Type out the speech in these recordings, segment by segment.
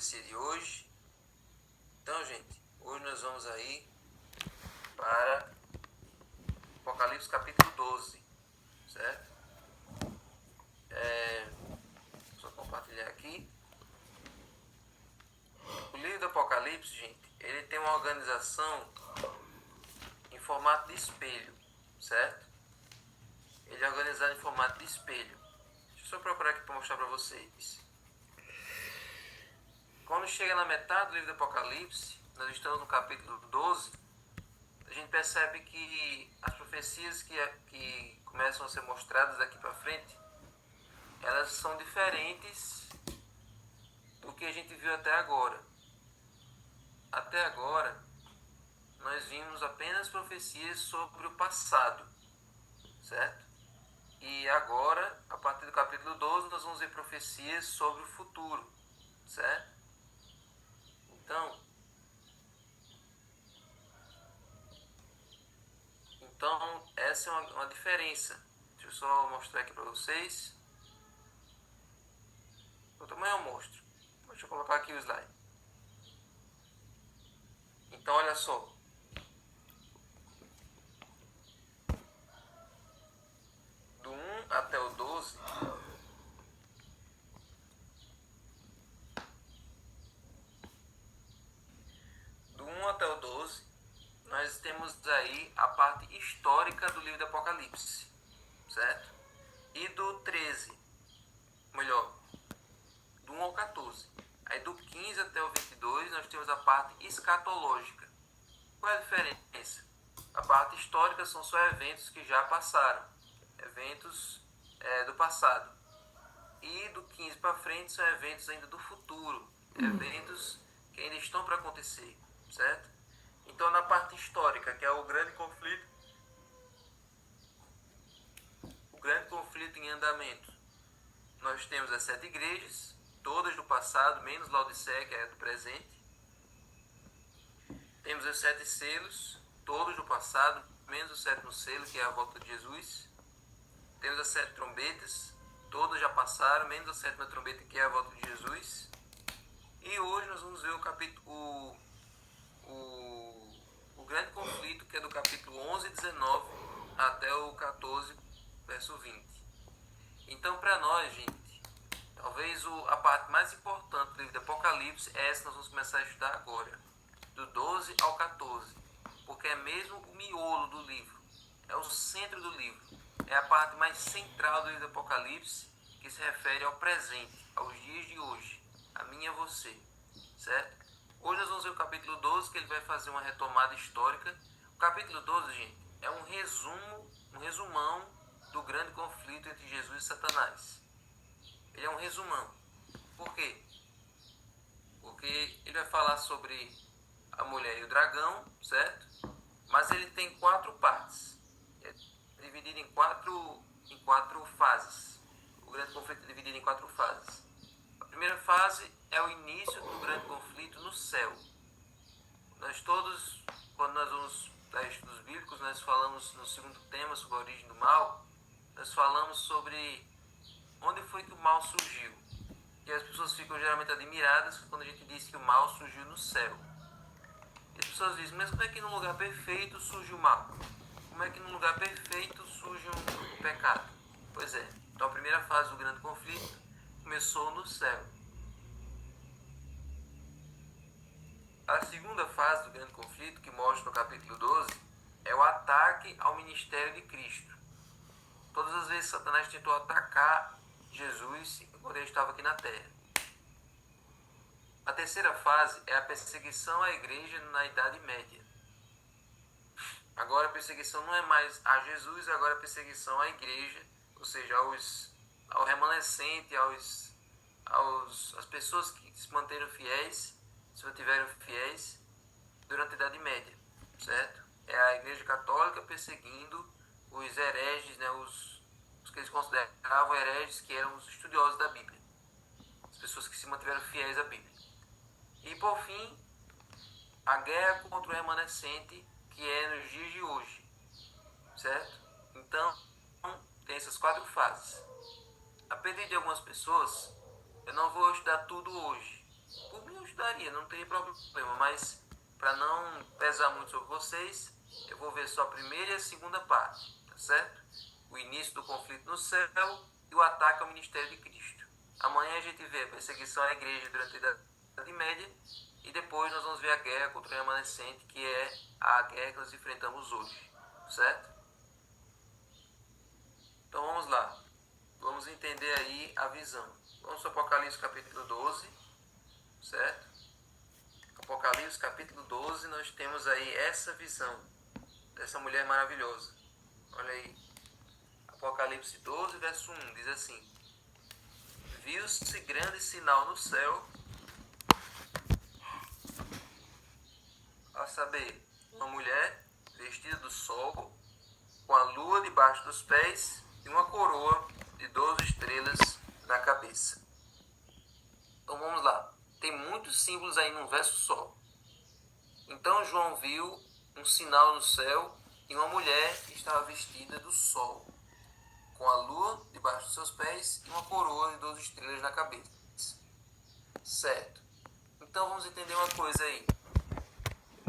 profecia de hoje. Então, gente, hoje nós vamos aí para Apocalipse capítulo 12, certo? Só compartilhar aqui. O livro do Apocalipse, gente, ele tem uma organização em formato de espelho, certo? Ele é organizado em formato de espelho. Deixa eu só procurar aqui para mostrar para vocês. Quando chega na metade do livro do Apocalipse, nós estamos no capítulo 12, a gente percebe que as profecias que começam a ser mostradas daqui para frente, elas são diferentes do que a gente viu até agora. Até agora, nós vimos apenas profecias sobre o passado, certo? E agora, a partir do capítulo 12, nós vamos ver profecias sobre o futuro, certo? Então essa é uma diferença. Deixa eu só mostrar aqui para vocês. Eu também eu mostro. Deixa eu colocar aqui o slide. Então olha só. Do 1 até o 12. Do 1 até o 12, nós temos aí a parte histórica do livro do Apocalipse, certo? E do 13, melhor, do 1 ao 14. Aí do 15 até o 22 nós temos a parte escatológica. Qual é a diferença? A parte histórica são só eventos que já passaram, eventos do passado. E do 15 para frente são eventos ainda do futuro, eventos que ainda estão para acontecer, certo? Então na parte histórica, que é o grande conflito em andamento, nós temos as 7 igrejas, todas do passado, menos Laodiceia, que é do presente. Temos os 7 selos, todos do passado, menos o 7º selo, que é a volta de Jesus. Temos as 7 trombetas, todas já passaram, menos a 7ª trombeta, que é a volta de Jesus. E hoje nós vamos ver o capítulo, o grande conflito, que é do capítulo 11 e 19 até o 14, verso 20. Então, para nós, gente, talvez a parte mais importante do livro do Apocalipse é essa que nós vamos começar a estudar agora, do 12 ao 14, porque é mesmo o miolo do livro, é o centro do livro, é a parte mais central do livro do Apocalipse, que se refere ao presente, aos dias de hoje, a mim e a você, certo? Hoje nós vamos ver o capítulo 12, que ele vai fazer uma retomada histórica. O capítulo 12, gente, é um resumão do grande conflito entre Jesus e Satanás. Ele é um resumão. Por quê? Porque ele vai falar sobre a mulher e o dragão, certo? Mas ele tem 4 partes. É dividido em quatro fases. O grande conflito é dividido em 4 fases. A primeira fase é o início do grande conflito no céu. Nós todos, quando nós vamos para estudos bíblicos, nós falamos no segundo tema sobre a origem do mal, nós falamos sobre onde foi que o mal surgiu. E as pessoas ficam geralmente admiradas quando a gente diz que o mal surgiu no céu. E as pessoas dizem, mas como é que num lugar perfeito surge o mal? Como é que num lugar perfeito surge o pecado? Pois é, então a primeira fase do grande conflito começou no céu. A segunda fase do grande conflito, que mostra no capítulo 12, é o ataque ao ministério de Cristo. Todas as vezes Satanás tentou atacar Jesus quando ele estava aqui na terra. A terceira fase é a perseguição à igreja na Idade Média. Agora a perseguição não é mais a Jesus, agora a perseguição à igreja, ou seja, ao remanescente, às pessoas que se manteram fiéis, se mantiveram fiéis durante a Idade Média, certo? É a igreja católica perseguindo os hereges, né, os que eles consideravam hereges, que eram os estudiosos da Bíblia, as pessoas que se mantiveram fiéis à Bíblia. E por fim, a guerra contra o remanescente, que é nos dias de hoje, certo? Então, tem essas 4 fases. A pedido de algumas pessoas, eu não vou estudar tudo hoje. Por mim, eu deixaria, não teria problema, mas para não pesar muito sobre vocês, eu vou ver só a primeira e a segunda parte, tá certo? O início do conflito no céu e o ataque ao ministério de Cristo. Amanhã a gente vê a perseguição à igreja durante a Idade Média e depois nós vamos ver a guerra contra o remanescente, que é a guerra que nós enfrentamos hoje, certo? Então vamos lá, vamos entender aí a visão. Vamos para Apocalipse capítulo 12, certo? Apocalipse capítulo 12, nós temos aí essa visão dessa mulher maravilhosa. Olha aí, Apocalipse 12, verso 1, diz assim: viu-se grande sinal no céu, a saber, uma mulher vestida do sol, com a lua debaixo dos pés e uma coroa de 12 estrelas na cabeça. Então vamos lá, tem muitos símbolos aí num verso só. Então João viu um sinal no céu e uma mulher que estava vestida do sol, com a lua debaixo dos seus pés e uma coroa de 12 estrelas na cabeça. Certo. Então vamos entender uma coisa aí.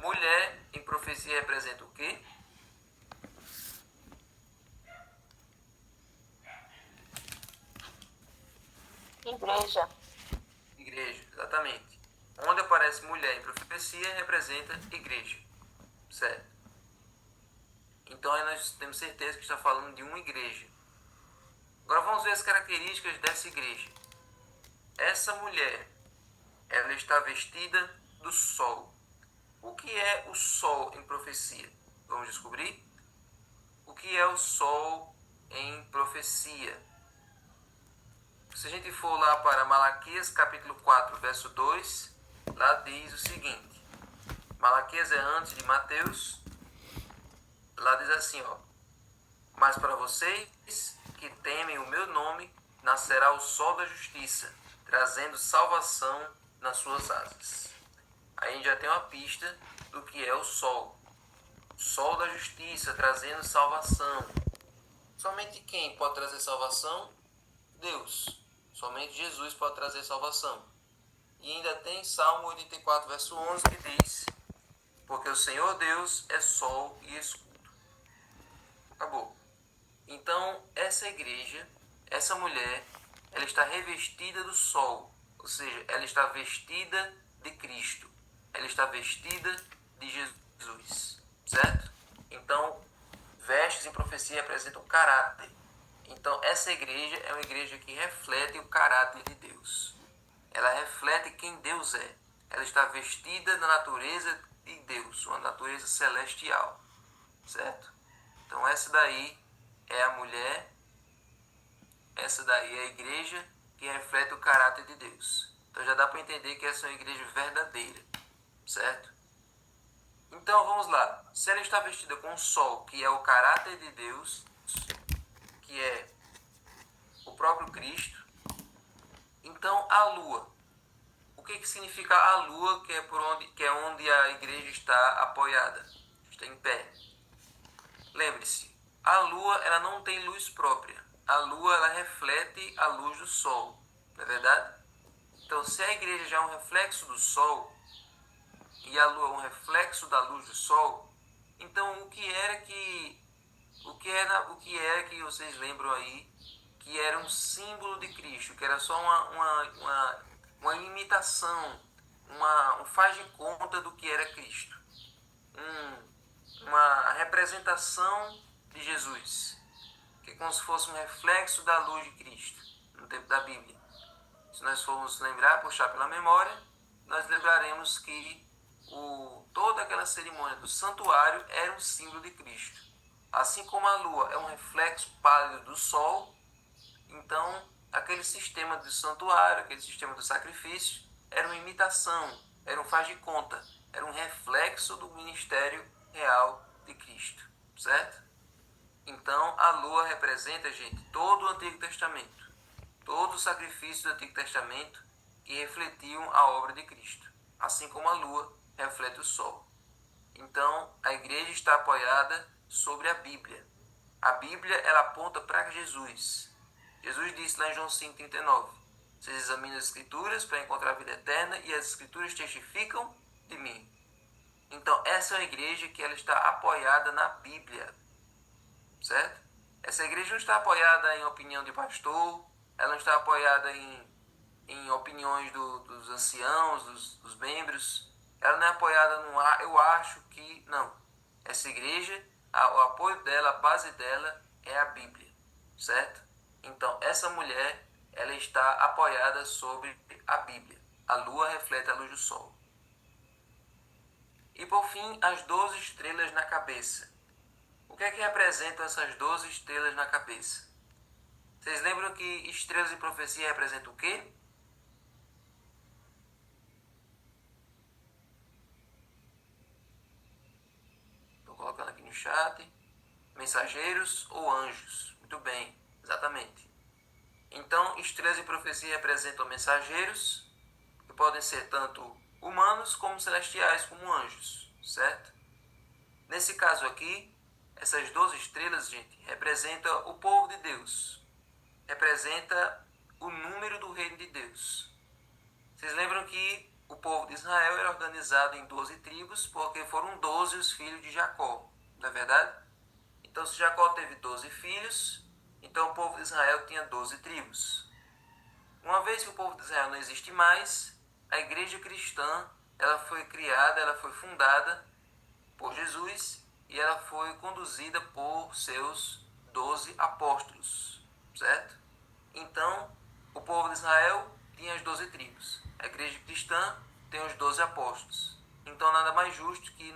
Mulher em profecia representa o quê? Igreja. Igreja, exatamente. Onde aparece mulher em profecia representa igreja. Certo. Então aí nós temos certeza que está falando de uma igreja. Agora vamos ver as características dessa igreja. Essa mulher, ela está vestida do sol. O que é o sol em profecia? Vamos descobrir? O que é o sol em profecia? Se a gente for lá para Malaquias capítulo 4, verso 2, lá diz o seguinte. Malaquias é antes de Mateus. Lá diz assim, ó: mas para vocês que temem o meu nome, nascerá o sol da justiça, trazendo salvação nas suas asas. Aí a gente já tem uma pista do que é o sol. Sol da justiça, trazendo salvação. Somente quem pode trazer salvação? Deus. Somente Jesus pode trazer salvação. E ainda tem Salmo 84, verso 11, que diz: porque o Senhor Deus é sol e escudo. Acabou. Então, essa igreja, essa mulher, ela está revestida do sol. Ou seja, ela está vestida de Cristo. Ela está vestida de Jesus. Certo? Então, vestes em profecia representam caráter. Então, essa igreja é uma igreja que reflete o caráter de Deus. Ela reflete quem Deus é. Ela está vestida da natureza de Deus, uma natureza celestial. Certo? Então, essa daí é a mulher, essa daí é a igreja que reflete o caráter de Deus. Então, já dá para entender que essa é uma igreja verdadeira. Certo? Então, vamos lá. Se ela está vestida com o sol, que é o caráter de Deus, que é o próprio Cristo, então a lua. O que significa a lua, que é onde a igreja está apoiada, está em pé? Lembre-se, a lua ela não tem luz própria. A lua ela reflete a luz do sol, não é verdade? Então, se a igreja já é um reflexo do sol e a lua é um reflexo da luz do sol, então o que era que vocês lembram aí que era um símbolo de Cristo, que era só uma imitação, um faz de conta do que era Cristo, uma representação de Jesus, que é como se fosse um reflexo da luz de Cristo no tempo da Bíblia. Se nós formos lembrar, puxar pela memória, nós lembraremos que toda aquela cerimônia do santuário era um símbolo de Cristo. Assim como a lua é um reflexo pálido do sol, então aquele sistema do santuário, aquele sistema do sacrifício, era uma imitação, era um faz de conta, era um reflexo do ministério real de Cristo, certo? Então a lua representa, gente, todo o Antigo Testamento, todo o sacrifício do Antigo Testamento que refletiam a obra de Cristo, assim como a lua reflete o sol. Então a igreja está apoiada sobre a Bíblia. A Bíblia ela aponta para Jesus. Jesus disse lá em João 5,39: Vocês examinam as escrituras para encontrar a vida eterna e as escrituras testificam de mim. Então, essa é uma igreja que ela está apoiada na Bíblia, certo? Essa igreja não está apoiada em opinião de pastor, ela não está apoiada em opiniões dos anciãos, dos membros, ela não é apoiada no eu acho que, não. Essa igreja, o apoio dela, a base dela é a Bíblia, certo? Então, essa mulher, ela está apoiada sobre a Bíblia. A lua reflete a luz do sol. E por fim, as 12 estrelas na cabeça. O que é que representam essas 12 estrelas na cabeça? Vocês lembram que estrelas e profecia representam o quê? Estou colocando aqui no chat. Mensageiros ou anjos? Muito bem, exatamente. Então, estrelas e profecia representam mensageiros, que podem ser tanto humanos como celestiais, como anjos, certo? Nesse caso aqui, essas 12 estrelas, gente, representam o povo de Deus. Representa o número do reino de Deus. Vocês lembram que o povo de Israel era organizado em 12 tribos, porque foram 12 os filhos de Jacó, não é verdade? Então, se Jacó teve 12 filhos, então o povo de Israel tinha 12 tribos. Uma vez que o povo de Israel não existe mais, a igreja cristã, ela foi criada, ela foi fundada por Jesus e ela foi conduzida por seus 12 apóstolos, certo? Então, o povo de Israel tinha as 12 tribos. A igreja cristã tem os 12 apóstolos. Então, nada mais justo que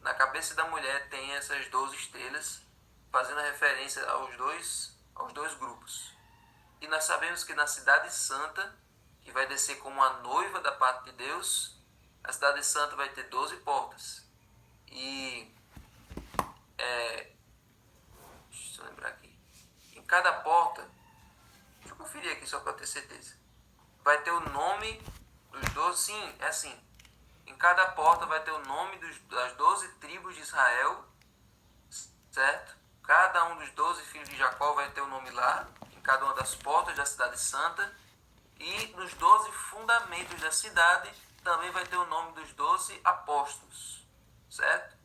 na cabeça da mulher tem essas 12 estrelas, fazendo referência aos dois grupos. E nós sabemos que na Cidade Santa, que vai descer como a noiva da parte de Deus, a Cidade Santa vai ter 12 portas. E deixa eu lembrar aqui. Em cada porta, deixa eu conferir aqui só para ter certeza. Vai ter o nome dos 12, sim, é assim. Em cada porta vai ter o nome das 12 tribos de Israel, certo? Cada um dos 12 filhos de Jacó vai ter o nome lá, em cada uma das portas da Cidade Santa. E nos 12 fundamentos da cidade também vai ter o nome dos 12 apóstolos, certo?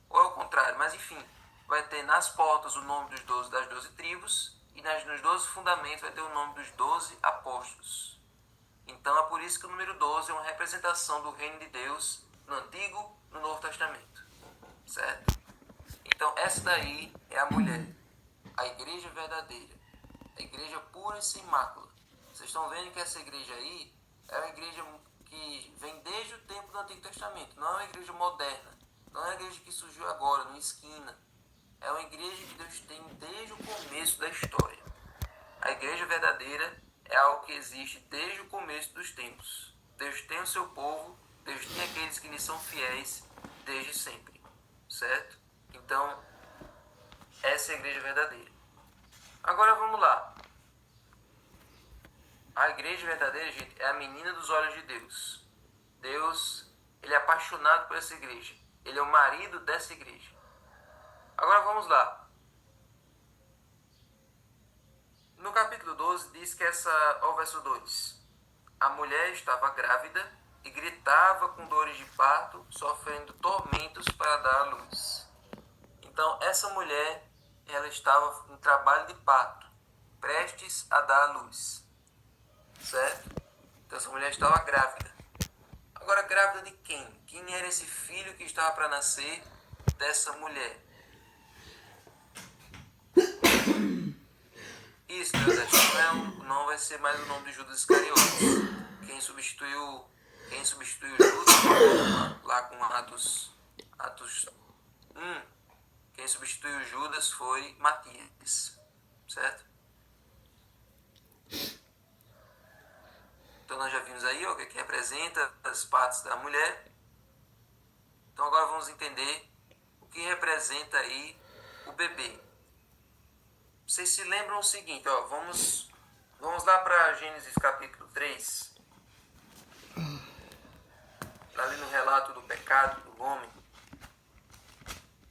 Ou é o contrário, mas enfim, vai ter nas portas o nome das 12 tribos e nos 12 fundamentos vai ter o nome dos 12 apóstolos. Então é por isso que o número 12 é uma representação do reino de Deus no Antigo e no Novo Testamento, certo? Então essa daí é a mulher, a igreja verdadeira, a igreja pura e sem mácula. Vocês estão vendo que essa igreja aí é uma igreja que vem desde o tempo do Antigo Testamento, não é uma igreja moderna, não é uma igreja que surgiu agora, numa esquina. É uma igreja que Deus tem desde o começo da história. A igreja verdadeira é algo que existe desde o começo dos tempos. Deus tem o seu povo, Deus tem aqueles que lhe são fiéis desde sempre, certo? Então, essa é a igreja verdadeira. Agora vamos lá. A igreja verdadeira, gente, é a menina dos olhos de Deus. Deus, ele é apaixonado por essa igreja. Ele é o marido dessa igreja. Agora vamos lá. No capítulo 12 diz que o verso 2. A mulher estava grávida e gritava com dores de parto, sofrendo tormentos para dar à luz. Então, essa mulher, ela estava em trabalho de parto, prestes a dar à luz. Certo? Então, essa mulher estava grávida. Agora, grávida de quem? Quem era esse filho que estava para nascer dessa mulher? Isso, não vai ser mais o nome de Judas Iscariotes. Quem substituiu Judas, lá com Atos 1, quem substituiu Judas foi Matias, certo? Então nós já vimos aí o que representa as partes da mulher. Então agora vamos entender o que representa aí o bebê. Vocês se lembram o seguinte, vamos lá para Gênesis capítulo 3. Ali no relato do pecado do homem.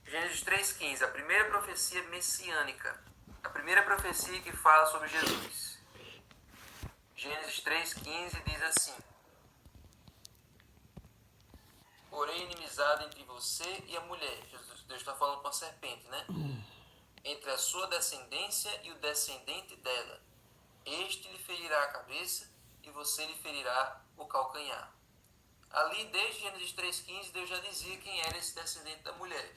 Gênesis 3,15, a primeira profecia messiânica. A primeira profecia que fala sobre Jesus. Gênesis 3,15 diz assim: porém inimizade entre você e a mulher. Deus está falando com a serpente, né? Entre a sua descendência e o descendente dela. Este lhe ferirá a cabeça e você lhe ferirá o calcanhar. Ali, desde Gênesis 3,15, Deus já dizia quem era esse descendente da mulher.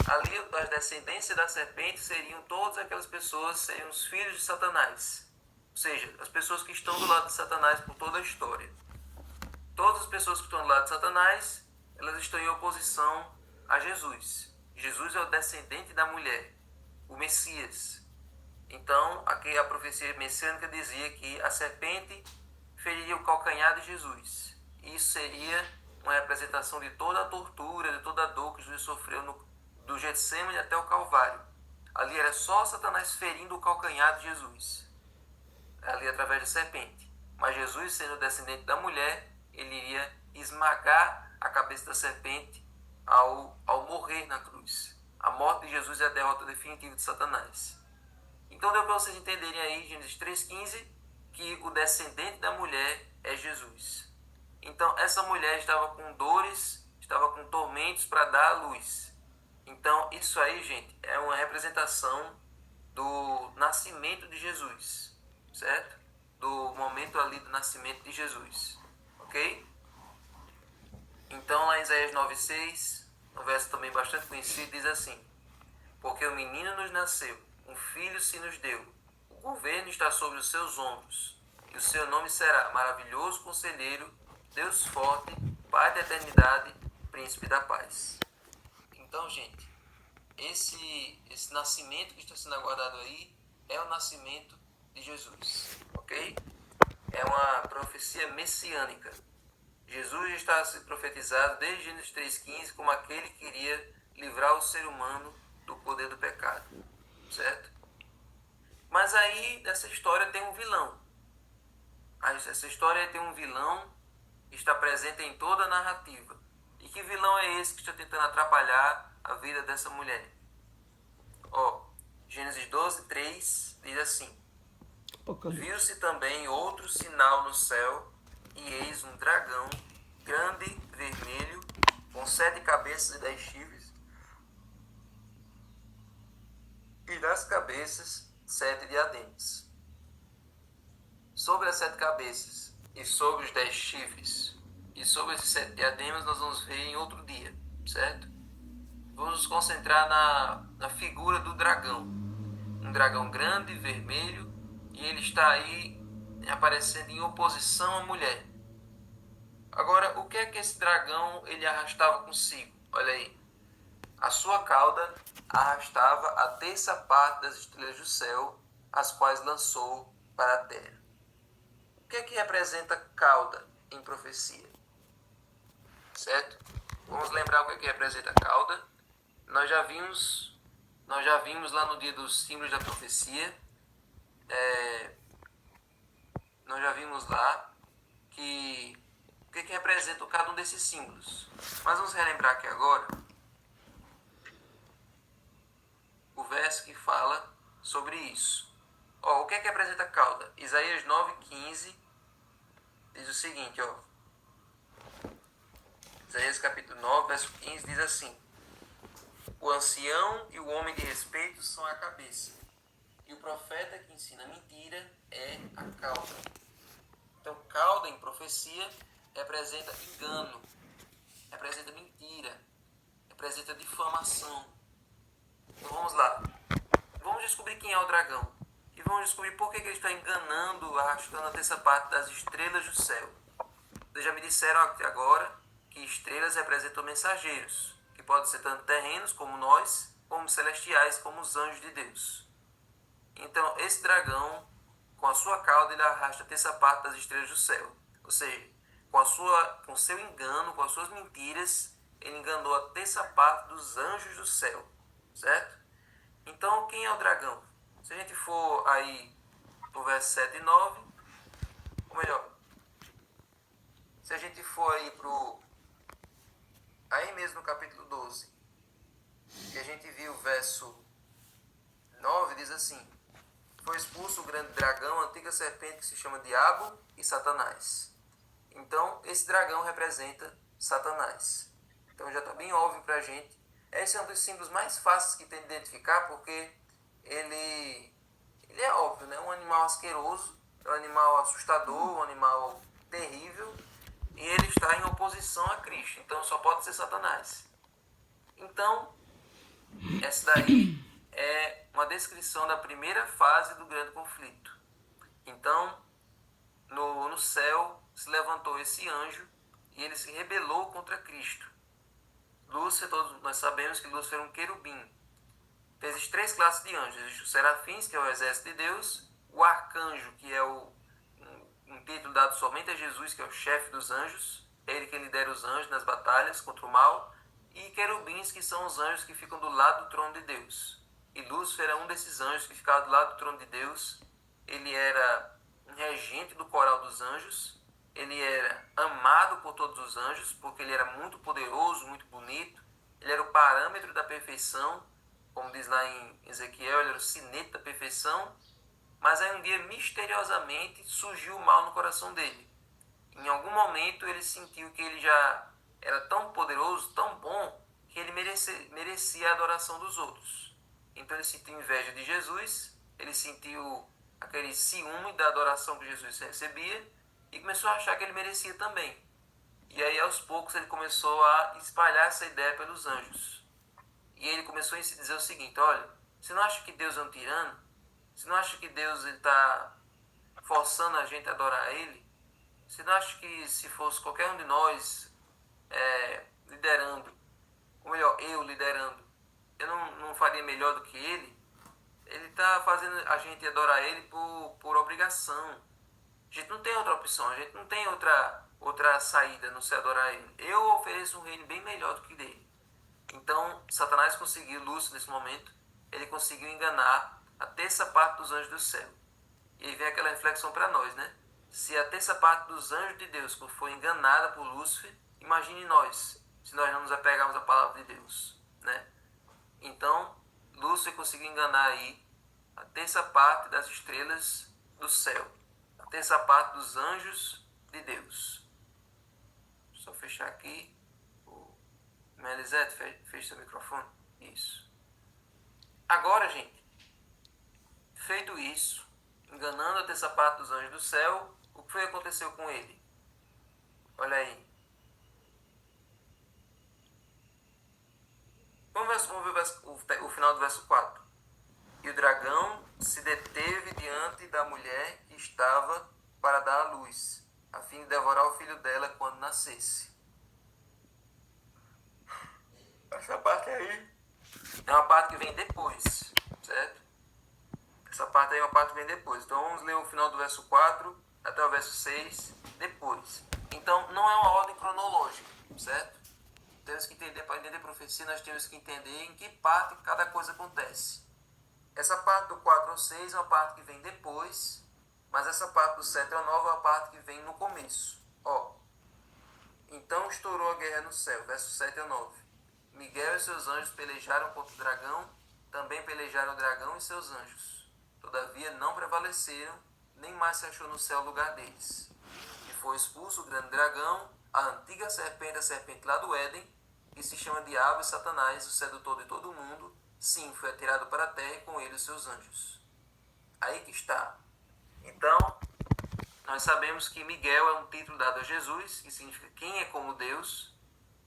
Ali, as descendências da serpente seriam todas aquelas pessoas, seriam os filhos de Satanás. Ou seja, as pessoas que estão do lado de Satanás por toda a história. Todas as pessoas que estão do lado de Satanás, elas estão em oposição a Jesus. Jesus é o descendente da mulher, o Messias. Então, aqui a profecia messiânica dizia que a serpente feriria o calcanhar de Jesus. Isso seria uma representação de toda a tortura, de toda a dor que Jesus sofreu do Getsêmani até o Calvário. Ali era só Satanás ferindo o calcanhar de Jesus, ali através da serpente. Mas Jesus, sendo descendente da mulher, ele iria esmagar a cabeça da serpente ao morrer na cruz. A morte de Jesus é a derrota definitiva de Satanás. Então deu para vocês entenderem aí, Gênesis 3,15, que o descendente da mulher é Jesus. Então essa mulher estava com dores, estava com tormentos para dar à luz. Então isso aí, gente, é uma representação do nascimento de Jesus, certo? Do momento ali do nascimento de Jesus, ok? Então lá em Isaías 9,6, um verso também bastante conhecido, diz assim: porque o menino nos nasceu, um filho se nos deu, o governo está sobre os seus ombros, e o seu nome será Maravilhoso Conselheiro, Deus Forte, Pai da Eternidade, Príncipe da Paz. Então, gente, esse nascimento que está sendo aguardado aí é o nascimento de Jesus, ok? É uma profecia messiânica. Jesus está sendo profetizado desde Gênesis 3,15 como aquele que iria livrar o ser humano do poder do pecado, certo? Mas aí, nessa história tem um vilão. Essa história tem um vilão que está presente em toda a narrativa. E que vilão é esse que está tentando atrapalhar a vida dessa mulher? Gênesis 12,3 diz assim: viu-se também outro sinal no céu, e eis um dragão, grande, vermelho, com 7 cabeças e 10 chifres, e nas cabeças 7 diademas. Sobre as 7 cabeças e sobre os 10 chifres e sobre esses 7 diademas nós vamos ver em outro dia, certo? Vamos nos concentrar na figura do dragão. Um dragão grande, vermelho, e ele está aí aparecendo em oposição à mulher. Agora, o que é que esse dragão ele arrastava consigo? Olha aí. A sua cauda arrastava a terça parte das estrelas do céu, as quais lançou para a terra. O que é que representa cauda em profecia? Certo? Vamos lembrar o que é que representa cauda. Nós já vimos lá no dia dos símbolos da profecia, nós já vimos lá que o que representa cada um desses símbolos. Mas vamos relembrar aqui agora o verso que fala sobre isso. O que representa a cauda? Isaías 9,15 diz o seguinte, Isaías capítulo 9, verso 15 diz assim: o ancião e o homem de respeito são a cabeça, e o profeta que ensina mentira é a cauda. Então, cauda em profecia representa engano, representa mentira, representa difamação. Então vamos lá. Vamos descobrir quem é o dragão. E vamos descobrir por que ele está enganando, arrastando a terça parte das estrelas do céu. Vocês já me disseram até agora que estrelas representam mensageiros, que podem ser tanto terrenos como nós, como celestiais, como os anjos de Deus. Então, esse dragão, com a sua cauda, ele arrasta a terça parte das estrelas do céu. Ou seja, com seu engano, com as suas mentiras, ele enganou a terça parte dos anjos do céu. Certo? Então, quem é o dragão? Se a gente for aí pro verso 7 e 9, ou melhor, se a gente for aí aí mesmo no capítulo 12, e a gente viu o verso 9, diz assim: foi expulso o grande dragão, a antiga serpente que se chama Diabo e Satanás. Então, esse dragão representa Satanás. Então, já está bem óbvio para a gente. Esse é um dos símbolos mais fáceis que tem de identificar, porque ele é óbvio, né? Um animal asqueroso, um animal assustador, um animal terrível, e ele está em oposição a Cristo. Então, só pode ser Satanás. Então, essa daí é uma descrição da primeira fase do grande conflito. Então, no céu se levantou esse anjo e ele se rebelou contra Cristo. Lúcifer, todos nós sabemos que Lúcifer era um querubim. Existem 3 classes de anjos. Existe os serafins, que é o exército de Deus, o arcanjo, que é um título dado somente a Jesus, que é o chefe dos anjos, é ele que lidera os anjos nas batalhas contra o mal, e querubins, que são os anjos que ficam do lado do trono de Deus. E Lúcifer é um desses anjos que ficava do lado do trono de Deus. Ele era um regente do coral dos anjos. Ele era amado por todos os anjos, porque ele era muito poderoso, muito bonito. Ele era o parâmetro da perfeição, como diz lá em Ezequiel, ele era o sinete da perfeição. Mas aí um dia, misteriosamente, surgiu o mal no coração dele. Em algum momento ele sentiu que ele já era tão poderoso, tão bom, que ele merecia a adoração dos outros. Então ele sentiu inveja de Jesus, ele sentiu aquele ciúme da adoração que Jesus recebia e começou a achar que ele merecia também. E aí aos poucos ele começou a espalhar essa ideia pelos anjos. E ele começou a dizer o seguinte: olha, você não acha que Deus é um tirano? Você não acha que Deus está forçando a gente a adorar Ele? Você não acha que se fosse qualquer um de nós liderando, ou melhor, eu liderando, eu não faria melhor do que Ele? Ele está fazendo a gente adorar Ele por obrigação. A gente não tem outra opção, a gente não tem outra saída não ser adorar Ele. Eu ofereço um reino bem melhor do que dele. Então, Satanás conseguiu, Lúcifer nesse momento, ele conseguiu enganar a terça parte dos anjos do céu. E aí vem aquela reflexão para nós, né? Se a terça parte dos anjos de Deus foi enganada por Lúcifer, imagine nós, se nós não nos apegarmos à palavra de Deus, né? Então, Lúcifer conseguiu enganar aí a terça parte das estrelas do céu, a terça parte dos anjos de Deus. Só fechar aqui. Melisete, fecha seu microfone. Isso. Agora, gente, feito isso, enganando a terça parte dos anjos do céu, o que foi que aconteceu com ele? Olha aí. Vamos ver o final do verso 4. E o dragão se deteve diante da mulher que estava para dar à luz, a fim de devorar o filho dela quando nascesse. Essa parte aí é uma parte que vem depois, certo? Essa parte aí é uma parte que vem depois. Então vamos ler o final do verso 4 até o verso 6 depois. Então não é uma ordem cronológica, certo? Temos que entender, para entender profecia, nós temos que entender em que parte cada coisa acontece. Essa parte do 4 ao 6 é uma parte que vem depois, mas essa parte do 7 ao 9 é uma parte que vem no começo. Ó, então estourou a guerra no céu, verso 7 ao 9. Miguel e seus anjos pelejaram contra o dragão, também pelejaram o dragão e seus anjos. Todavia não prevaleceram, nem mais se achou no céu lugar deles. E foi expulso o grande dragão, a antiga serpente, a serpente lá do Éden, que se chama Diabo e Satanás, o sedutor de todo o mundo. Sim, foi atirado para a terra e com ele os seus anjos. Aí que está. Então, nós sabemos que Miguel é um título dado a Jesus, que significa quem é como Deus.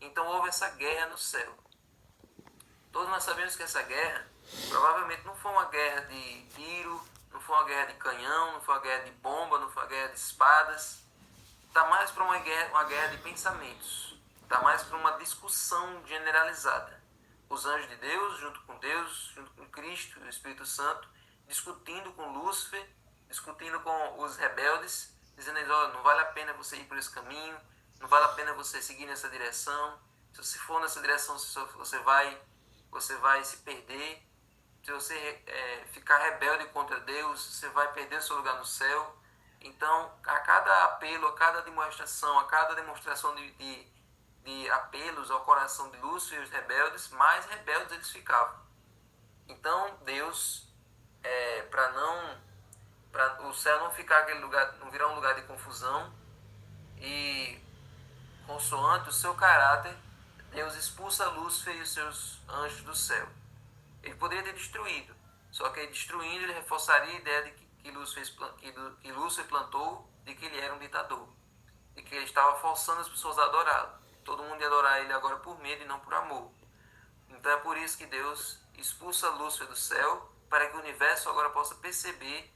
Então houve essa guerra no céu. Todos nós sabemos que essa guerra provavelmente não foi uma guerra de tiro, não foi uma guerra de canhão, não foi uma guerra de bomba, não foi uma guerra de espadas. Está mais para uma guerra de pensamentos. Está mais para uma discussão generalizada. Os anjos de Deus, junto com Cristo e o Espírito Santo, discutindo com Lúcifer, discutindo com os rebeldes, dizendo a eles: olha, não vale a pena você ir por esse caminho, não vale a pena você seguir nessa direção. Se você for nessa direção, você vai se perder. Se você ficar rebelde contra Deus, você vai perder o seu lugar no céu. Então, a cada apelo, a cada demonstração, de apelos ao coração de Lúcifer e os rebeldes, mais rebeldes eles ficavam. Então, Deus para o céu não ficar aquele lugar, não virar um lugar de confusão, e consoante o seu caráter, Deus expulsa Lúcifer e os seus anjos do céu. Ele poderia ter destruído, só que destruindo ele reforçaria a ideia de que Lúcifer plantou, de que ele era um ditador, de que ele estava forçando as pessoas a adorá-lo. Todo mundo ia adorar ele agora por medo e não por amor. Então é por isso que Deus expulsa Lúcifer do céu, para que o universo agora possa perceber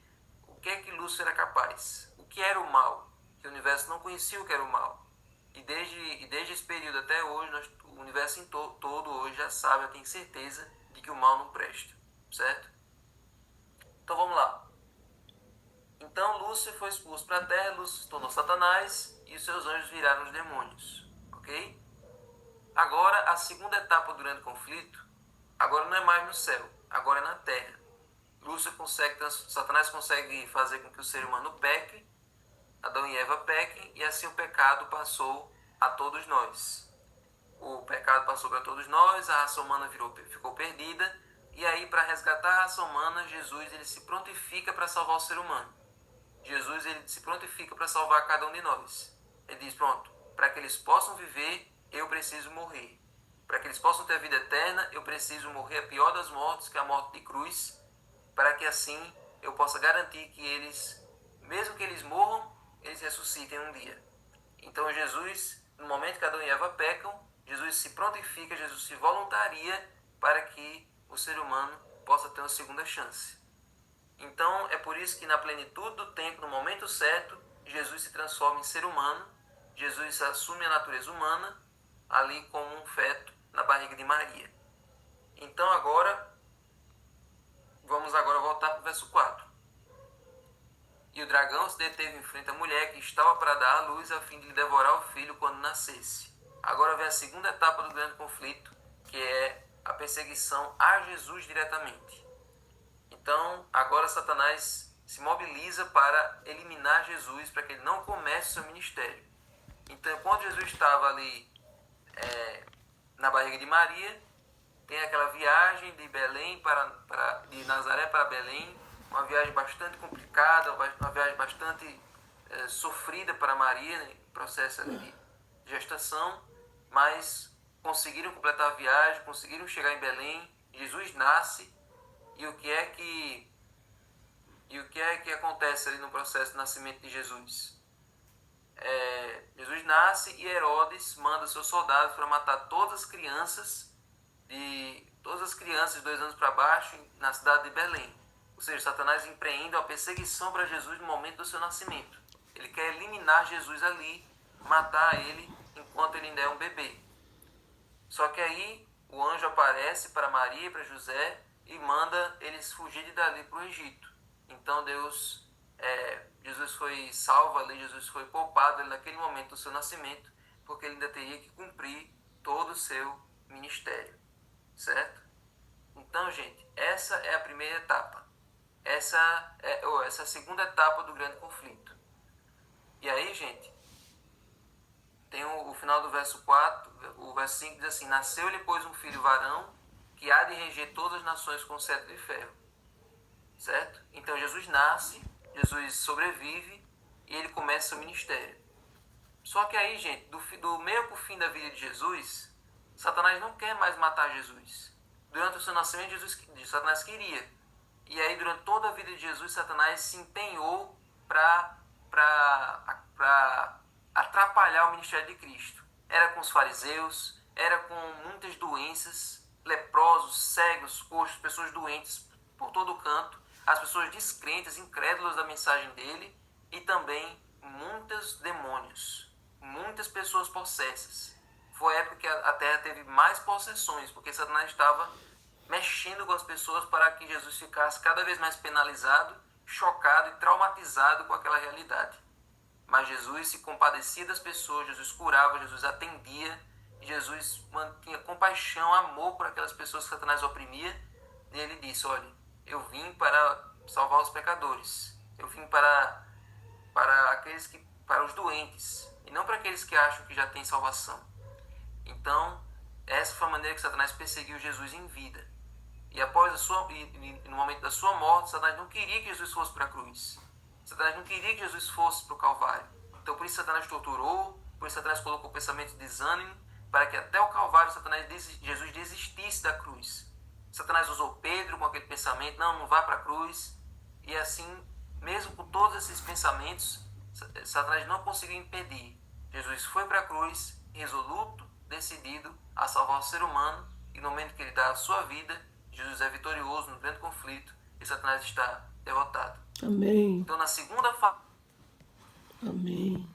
o que é que Lúcifer era capaz, o que era o mal, que o universo não conhecia o que era o mal. E desde esse período até hoje, o universo todo hoje já sabe, já tem certeza de que o mal não presta, certo? Então vamos lá. Então Lúcifer foi expulso para a terra, Lúcifer se tornou Satanás e os seus anjos viraram os demônios, ok? Agora a segunda etapa do grande conflito, agora não é mais no céu, agora é na terra. Satanás consegue fazer com que o ser humano peque, Adão e Eva pequem, e assim o pecado passou a todos nós. O pecado passou para todos nós, a raça humana ficou perdida, e aí para resgatar a raça humana, Jesus ele se prontifica para salvar o ser humano. Jesus ele se prontifica para salvar cada um de nós. Ele diz, pronto, para que eles possam viver, eu preciso morrer. Para que eles possam ter vida eterna, eu preciso morrer a pior das mortes, que é a morte de cruz, para que assim eu possa garantir que eles, mesmo que eles morram, eles ressuscitem um dia. Então Jesus, no momento que Adão e Eva pecam, Jesus se prontifica, Jesus se voluntaria para que o ser humano possa ter uma segunda chance. Então é por isso que na plenitude do tempo, no momento certo, Jesus se transforma em ser humano, Jesus assume a natureza humana, ali como um feto na barriga de Maria. Então vamos voltar para o verso 4. E o dragão se deteve em frente à mulher que estava para dar à luz a fim de lhe devorar o filho quando nascesse. Agora vem a segunda etapa do grande conflito, que é a perseguição a Jesus diretamente. Então, agora Satanás se mobiliza para eliminar Jesus, para que ele não comece o seu ministério. Então, enquanto Jesus estava ali na barriga de Maria, tem aquela viagem de de Nazaré para Belém, uma viagem bastante complicada, uma viagem bastante sofrida para Maria, né, processo de gestação, mas conseguiram completar a viagem, conseguiram chegar em Belém, Jesus nasce, e o que é que acontece ali no processo de nascimento de Jesus? Jesus nasce e Herodes manda seus soldados para matar todas as crianças de 2 anos para baixo na cidade de Belém. Ou seja, Satanás empreende uma perseguição para Jesus no momento do seu nascimento. Ele quer eliminar Jesus ali, matar ele enquanto ele ainda é um bebê. Só que aí o anjo aparece para Maria e para José e manda eles fugirem dali para o Egito. Então Jesus foi salvo ali, Jesus foi poupado ali naquele momento do seu nascimento, porque ele ainda teria que cumprir todo o seu ministério, certo? Então, gente, essa é a primeira etapa. Essa é a segunda etapa do grande conflito. E aí, gente, tem o final do verso 4, o verso 5 diz assim: nasceu-lhe, pois, um filho varão, que há de reger todas as nações com cetro de ferro. Certo? Então Jesus nasce, Jesus sobrevive e ele começa o ministério. Só que aí, gente, do meio para o fim da vida de Jesus, Satanás não quer mais matar Jesus. Durante o seu nascimento, Satanás queria. E aí, durante toda a vida de Jesus, Satanás se empenhou para atrapalhar o ministério de Cristo. Era com os fariseus, era com muitas doenças, leprosos, cegos, coxos, pessoas doentes por todo o canto, as pessoas descrentes, incrédulas da mensagem dele, e também muitos demônios, muitas pessoas possessas. Foi a época que a terra teve mais possessões, porque Satanás estava mexendo com as pessoas para que Jesus ficasse cada vez mais penalizado, chocado e traumatizado com aquela realidade. Mas Jesus se compadecia das pessoas, Jesus curava, Jesus atendia, Jesus mantinha compaixão, amor por aquelas pessoas que Satanás oprimia, e ele disse: olha, eu vim para salvar os pecadores, eu vim para os doentes, e não para aqueles que acham que já têm salvação. Então, essa foi a maneira que Satanás perseguiu Jesus em vida. E no momento da sua morte, Satanás não queria que Jesus fosse para a cruz. Satanás não queria que Jesus fosse para o Calvário. Então por isso Satanás torturou, por isso Satanás colocou pensamento de desânimo, para que até o Calvário Jesus desistisse da cruz. Satanás usou Pedro com aquele pensamento, não vá para a cruz. E assim, mesmo com todos esses pensamentos, Satanás não conseguiu impedir. Jesus foi para a cruz, resoluto, decidido a salvar o ser humano, e no momento que ele dá a sua vida, Jesus é vitorioso no grande conflito e Satanás está derrotado. Amém. Então, na segunda fase. Amém.